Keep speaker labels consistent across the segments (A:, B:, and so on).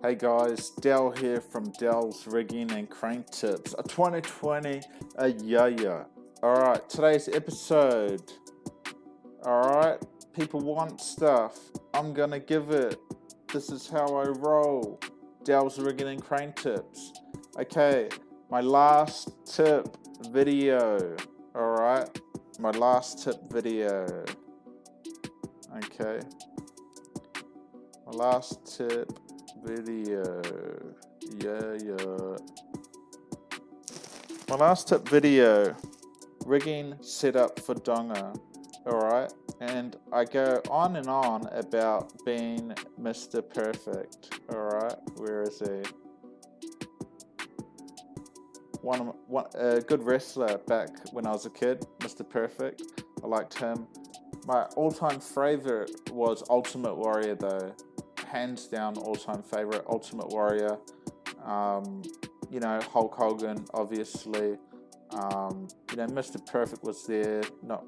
A: Hey guys, Dell here from Dell's Rigging and Crank Tips, a 2020 yeah. Alright, today's episode. Alright, people want stuff. I'm gonna give it. This is how I roll. Dell's Rigging and Crank Tips. Okay, my last tip video. Alright, my last tip video. Okay, my last tip video. Yeah. My last tip video, rigging setup for Donga. Alright, and I go on and on about being Mr. Perfect. Alright, where is he? A good wrestler back when I was a kid, Mr. Perfect. I liked him. My all-time favorite was Ultimate Warrior though. Hands down all-time favorite, Ultimate Warrior. Hulk Hogan, obviously. Mr. Perfect was there. Not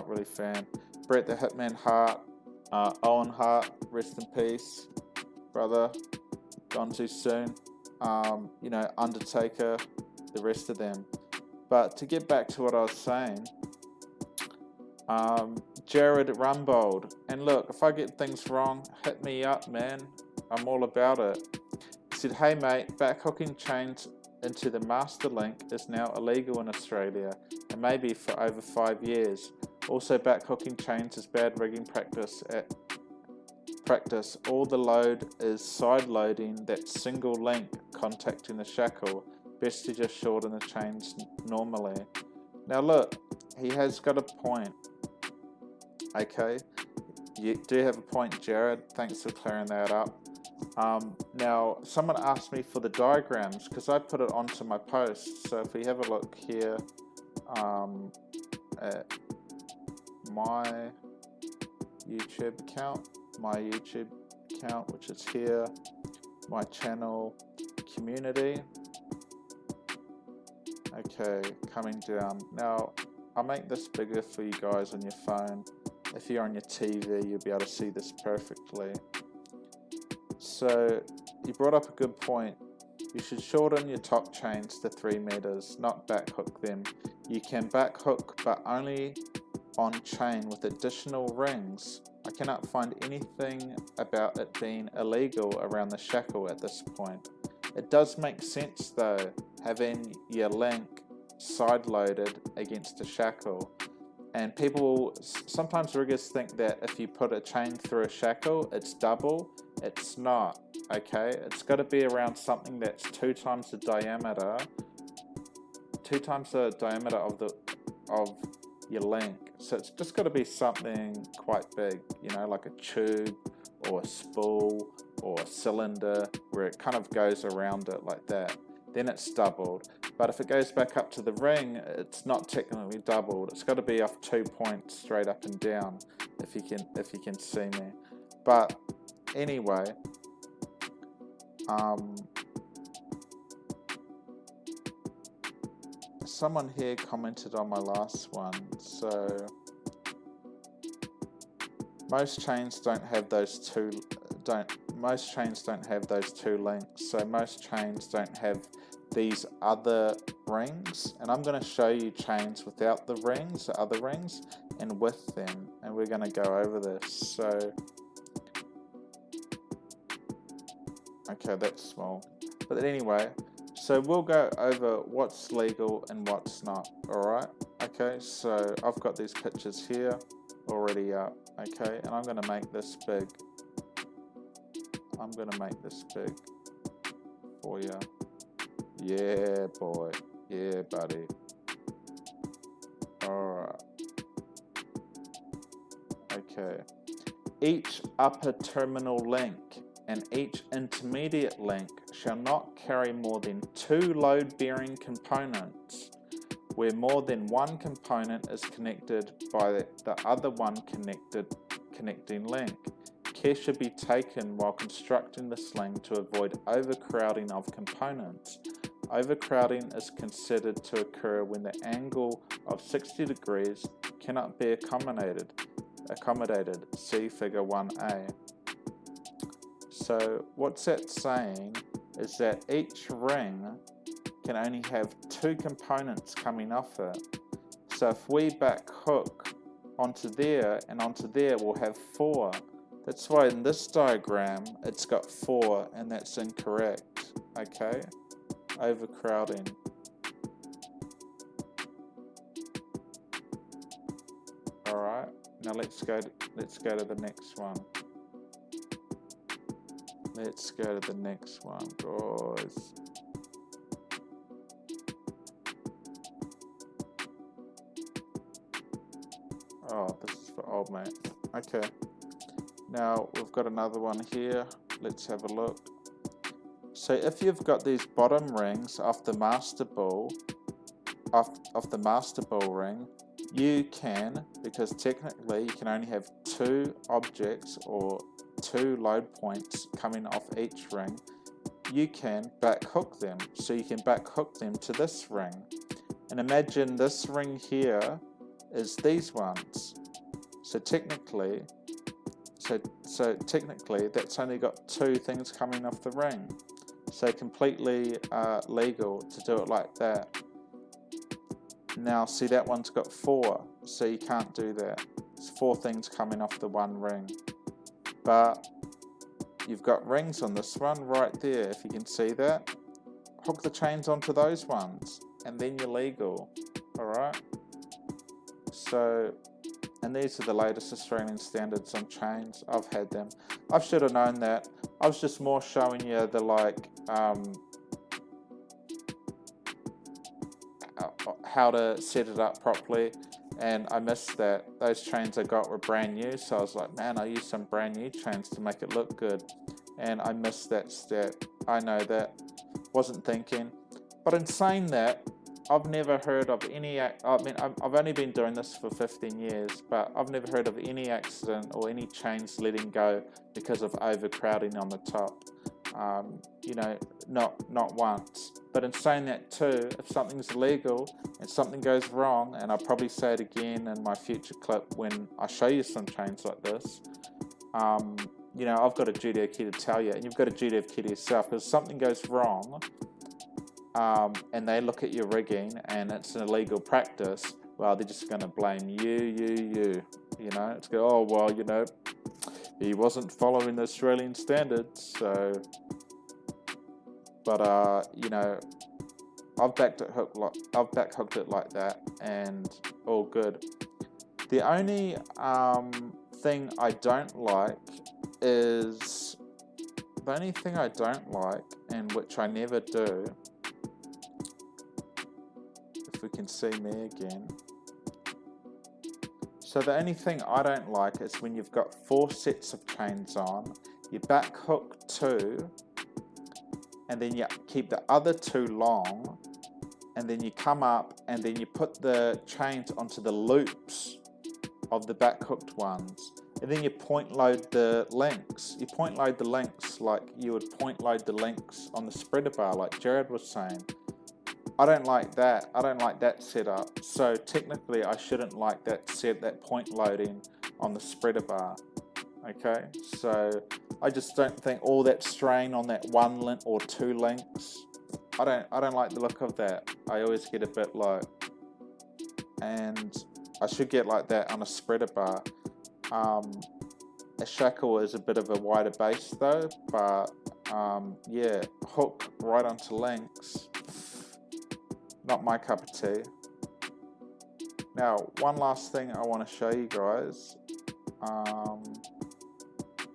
A: really fan. Bret the Hitman Hart, Owen Hart, rest in peace, brother. Gone too soon. Undertaker, the rest of them. But to get back to what I was saying, Jared Rumbold, and look, if I get things wrong, hit me up, man. I'm all about it. He said, hey mate, backhooking chains into the master link is now illegal in Australia, and maybe for over 5 years. Also, backhooking chains is bad rigging practice. All the load is side loading that single link contacting the shackle. Best to just shorten the chains normally. Now look, he has got a point. Okay, you do have a point, Jared. Thanks for clearing that up. Now, someone asked me for the diagrams because I put it onto my post. So if we have a look here at my YouTube account, which is here, my channel, community. Okay, coming down. Now, I'll make this bigger for you guys on your phone. If you're on your TV, you'll be able to see this perfectly. So, you brought up a good point. You should shorten your top chains to 3 meters, not back hook them. You can back hook, but only on chain with additional rings. I cannot find anything about it being illegal around the shackle at this point. It does make sense though, having your link side loaded against a shackle. And sometimes riggers think that if you put a chain through a shackle, it's double. It's not, okay? It's got to be around something that's 2 times the diameter of your link. So it's just got to be something quite big, like a tube or a spool or a cylinder where it kind of goes around it like that. Then it's doubled. But if it goes back up to the ring, it's not technically doubled. It's got to be off 2 points straight up and down, if you can see me. But anyway, someone here commented on my last one. So most chains don't have those two links. So most chains don't have these other rings, and I'm going to show you chains without the other rings, and with them, and we're going to go over this. So, okay, that's small, but anyway, so we'll go over what's legal and what's not. Alright, okay, so I've got these pictures here already up, okay, and I'm going to make this big. For you. Yeah, boy. Yeah, buddy. Alright. Okay. Each upper terminal link and each intermediate link shall not carry more than 2 load-bearing components, where more than one component is connected by the other one connecting link. Care should be taken while constructing the sling to avoid overcrowding of components. Overcrowding is considered to occur when the angle of 60 degrees cannot be accommodated. See figure 1a. So what's that saying is that each ring can only have 2 components coming off it. So if we back hook onto there and onto there, we'll have 4. That's why in this diagram it's got 4, and that's incorrect. Okay, overcrowding. All right, now let's go to the next one. Let's go to the next one, guys. Oh, this is for old mate. Okay. Now we've got another one here. Let's have a look. So if you've got these bottom rings off the master ball, off the master ball ring, you can, because technically you can only have 2 objects or 2 load points coming off each ring, you can back hook them. So you can back hook them to this ring. And imagine this ring here is these ones. So technically that's only got 2 things coming off the ring. So completely legal to do it like that. Now see, that one's got 4, so you can't do that. It's 4 things coming off the one ring. But you've got rings on this one right there, if you can see that. Hook the chains onto those ones, and then you're legal. Alright? So, and these are the latest Australian standards on chains. I've had them. I should have known that. I was just more showing you the how to set it up properly, and I missed that. Those chains I got were brand new, so I was like, man, I used some brand new chains to make it look good, and I missed that step. I know that. Wasn't thinking. But in saying that, I've never heard of any, I've only been doing this for 15 years, but I've never heard of any accident or any chains letting go because of overcrowding on the top. You know, not once. But in saying that too, if something's illegal and something goes wrong, and I'll probably say it again in my future clip when I show you some chains like this, you know, I've got a duty of care to tell you, and you've got a duty of care to yourself. Because if something goes wrong, and they look at your rigging and it's an illegal practice, well, they're just going to blame you. You know, it's go, oh well, you know, he wasn't following the Australian standards, so. But you know, I've back hooked it like that, and all good. The only thing I don't like is and which I never do. If we can see me again. So the only thing I don't like is when you've got 4 sets of chains on, you back hook 2, and then you keep the other 2 long, and then you come up and then you put the chains onto the loops of the back hooked ones, and then you point load the links. You point load the links like you would point load the links on the spreader bar, like Jared was saying. I don't like that. I don't like that setup. So technically I shouldn't like that point loading on the spreader bar. Okay, so I just don't think all that strain on that 1 link or 2 links. I don't like the look of that. I always get a bit low, and I should get like that on a spreader bar. A shackle is a bit of a wider base though, but yeah, hook right onto links. Not my cup of tea. Now, one last thing I want to show you guys.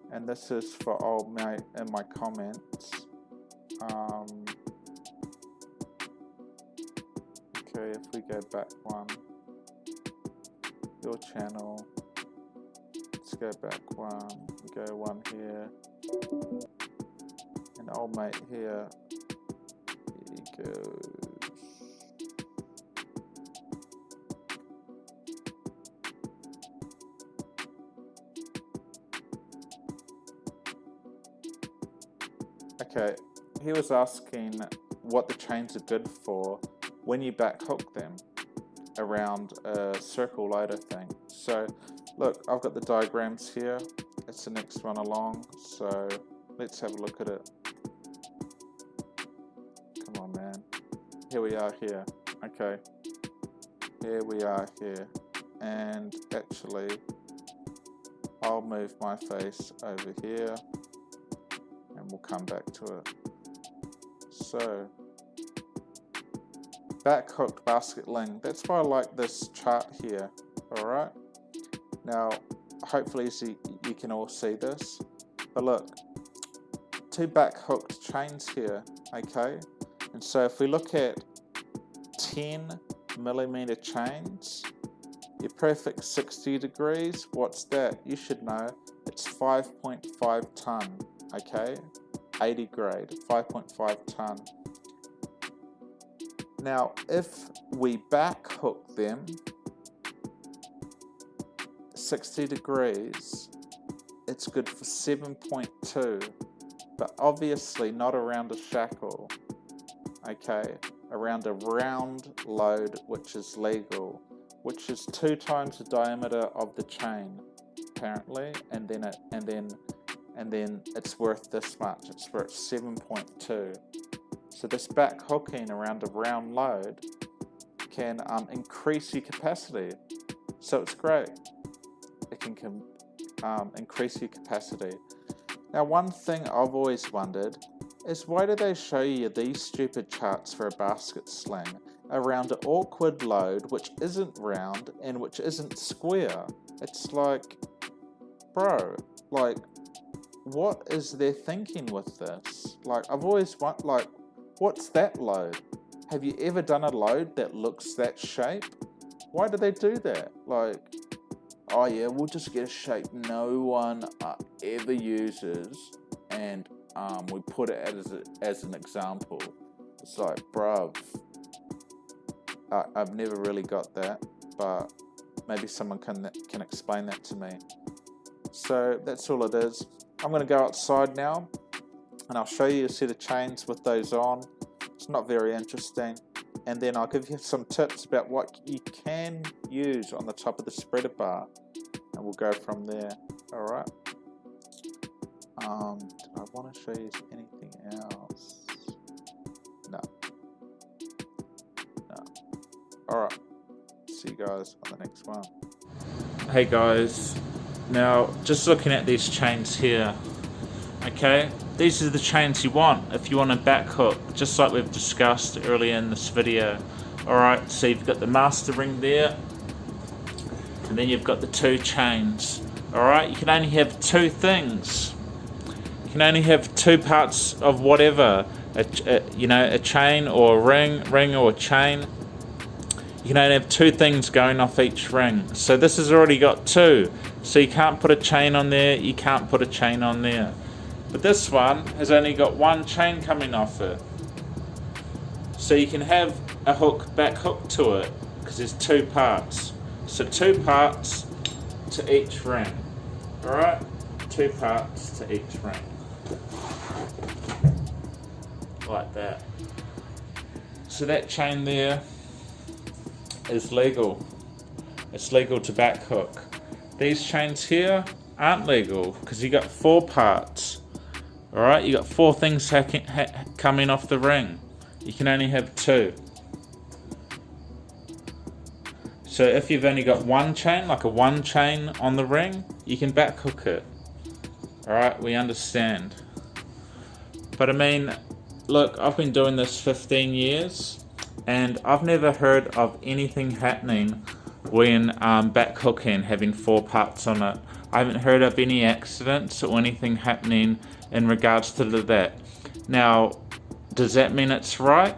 A: And this is for old mate in my comments. Okay, if we go back one, your channel, let's go back one, we go one here, and old mate here he goes. Okay, he was asking what the chains are good for when you back hook them around a circle loader thing. So look, I've got the diagrams here. It's the next one along. So Let's have a look at it. Come on, man. Here we are here. Okay. Here we are here. And actually, I'll move my face over here and we'll come back to it. So, back hooked basket ling. That's why I like this chart here. Alright. Now, hopefully you can all see this. But look, 2 back hooked chains here. Okay. And so if we look at 10mm chains, your perfect 60 degrees, what's that? You should know, it's 5.5 ton, okay? 80 grade, 5.5 ton. Now, if we back hook them 60 degrees, it's good for 7.2, but obviously not around a shackle, okay? Around a round load, which is legal, which is 2 times the diameter of the chain, apparently, and then it's worth this much. It's worth 7.2. So this back hooking around a round load can increase your capacity. So it's great. It can increase your capacity. Now, one thing I've always wondered is, why do they show you these stupid charts for a basket sling around an awkward load which isn't round and which isn't square? It's like, bro, like, what is their thinking with this? Like, I've always wondered, like, what's that load? Have you ever done a load that looks that shape? Why do they do that? Like, oh yeah, we'll just get a shape no one ever uses, and we put it as an example. It's like, bruv, I've never really got that, but maybe someone can explain that to me. So that's all it is. I'm going to go outside now, and I'll show you a set of chains with those on. It's not very interesting. And then I'll give you some tips about what you can use on the top of the spreader bar, and we'll go from there. Alright. Did I want to show you anything else? No. Alright. See you guys on the next one. Hey guys. Now, just looking at these chains here. Okay, these are the chains you want if you want a back hook, just like we've discussed earlier in this video. Alright, so you've got the master ring there, and then you've got the 2 chains. Alright, you can only have 2 things. You can only have 2 parts of whatever, a chain or a ring or a chain. You can only have 2 things going off each ring. So this has already got 2. So you can't put a chain on there, you can't put a chain on there. But this one has only got 1 chain coming off it. So you can have a hook, back hook to it, because there's 2 parts. So 2 parts to each ring. Alright? 2 parts to each ring. Like that. So that chain there is legal. It's legal to back hook. These chains here aren't legal because you got 4 parts. Alright, you got 4 things coming off the ring. You can only have 2. So if you've only got 1 chain, like a 1 chain on the ring, you can back hook it. Alright, we understand. But I mean, look, I've been doing this 15 years and I've never heard of anything happening when back hooking having 4 parts on it. I haven't heard of any accidents or anything happening in regards to that. Now, does that mean it's right?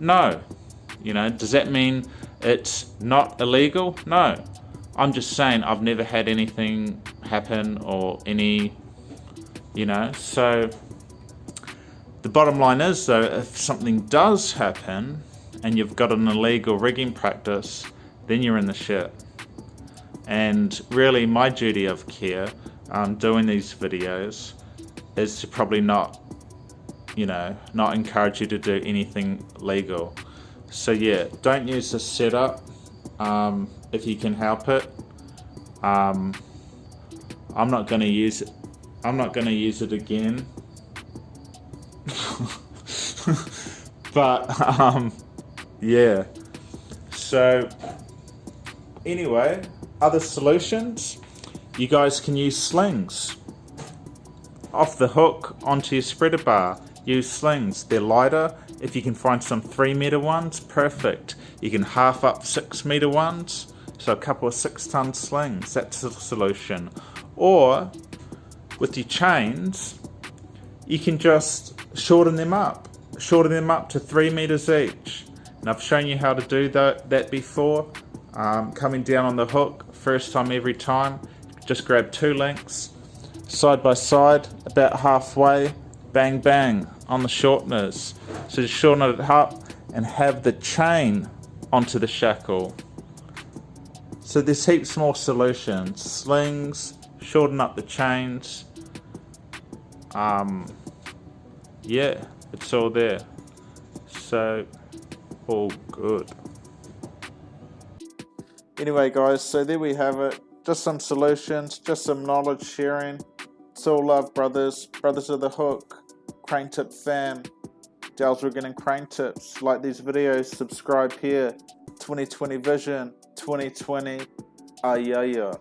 A: No. You know, does that mean it's not illegal? No. I'm just saying I've never had anything happen or any, so the bottom line is though, if something does happen and you've got an illegal rigging practice, then you're in the shit. And really my duty of care doing these videos is to probably not encourage you to do anything legal. So yeah, don't use this setup if you can help it. I'm not going to use it again But yeah, so anyway, other solutions, you guys can use slings. Off the hook onto your spreader bar, use slings. They're lighter. If you can find some 3 meter ones, perfect. You can half up 6 meter ones, so a couple of 6-ton slings, that's a solution. Or with your chains, you can just shorten them up to 3 meters each. And I've shown you how to do that before. Coming down on the hook, first time every time, just grab 2 lengths, side by side, about halfway, bang bang on the shorteners. So just shorten it up and have the chain onto the shackle. So there's heaps more solutions. Slings, shorten up the chains. Yeah, it's all there. So all good. Anyway guys, so there we have it. Just some solutions, just some knowledge sharing. It's all love, brothers of the hook, crane tip fam, Dale's Rigging and Crane Tips. Like these videos, subscribe here. 2020 vision, 2020, yeah.